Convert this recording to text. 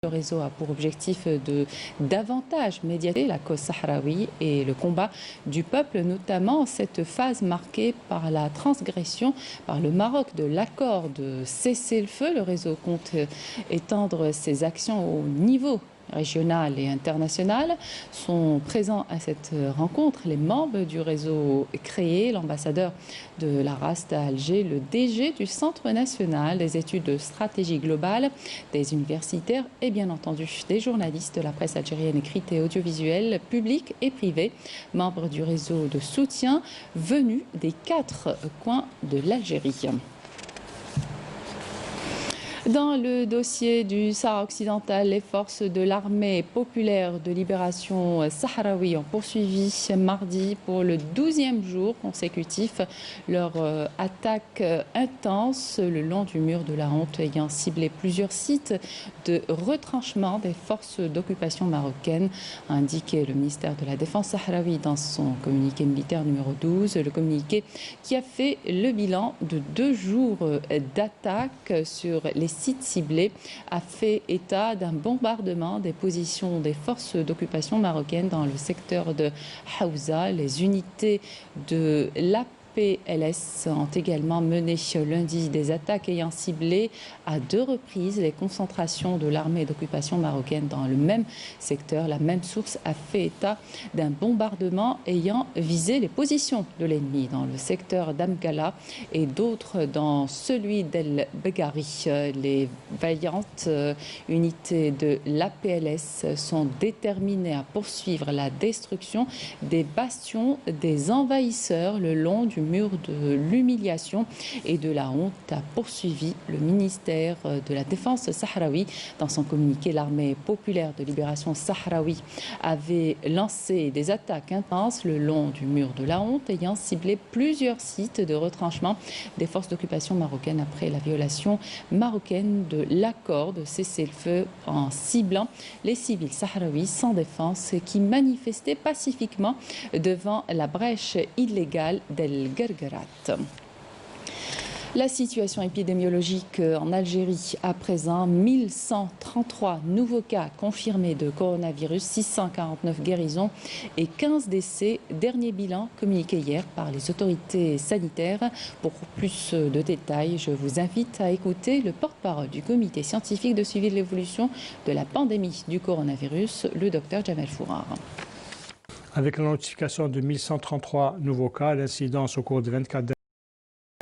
Le réseau a pour objectif de davantage médiatiser la cause sahraoui et le combat du peuple, notamment cette phase marquée par la transgression par le Maroc de l'accord de cessez-le-feu. Le réseau compte étendre ses actions au niveau régional et international. Sont présents à cette rencontre les membres du réseau créé, l'ambassadeur de la RAST à Alger, le DG du Centre national des études de stratégie globale, des universitaires et bien entendu des journalistes de la presse algérienne écrite et audiovisuelle, publique et privée, membres du réseau de soutien venus des 4 coins de l'Algérie. Dans le dossier du Sahara occidental, les forces de l'armée populaire de libération sahraoui ont poursuivi mardi pour le 12e jour consécutif leur attaque intense le long du mur de la honte, ayant ciblé plusieurs sites de retranchement des forces d'occupation marocaines, a indiqué le ministère de la Défense sahraoui dans son communiqué militaire numéro 12. Le communiqué qui a fait le bilan de 2 jours d'attaque sur les sites ciblés a fait état d'un bombardement des positions des forces d'occupation marocaines dans le secteur de Haouza. Les unités de l'APLS ont également mené lundi des attaques ayant ciblé à 2 reprises les concentrations de l'armée d'occupation marocaine dans le même secteur. La même source a fait état d'un bombardement ayant visé les positions de l'ennemi dans le secteur d'Amgala et d'autres dans celui d'El Begari. Les vaillantes unités de l'APLS sont déterminées à poursuivre la destruction des bastions des envahisseurs le long du mur de l'humiliation et de la honte, a poursuivi le ministère de la Défense sahraoui. Dans son communiqué, l'armée populaire de libération sahraoui avait lancé des attaques intenses le long du mur de la honte, ayant ciblé plusieurs sites de retranchement des forces d'occupation marocaines après la violation marocaine de l'accord de cessez-le-feu, en ciblant les civils sahraouis sans défense qui manifestaient pacifiquement devant la brèche illégale d'El Gergerat. La situation épidémiologique en Algérie à présent, 1133 nouveaux cas confirmés de coronavirus, 649 guérisons et 15 décès. Dernier bilan communiqué hier par les autorités sanitaires. Pour plus de détails, je vous invite à écouter le porte-parole du comité scientifique de suivi de l'évolution de la pandémie du coronavirus, le docteur Jamel Fourar. Avec la notification de 1133 nouveaux cas, l'incidence au cours des 24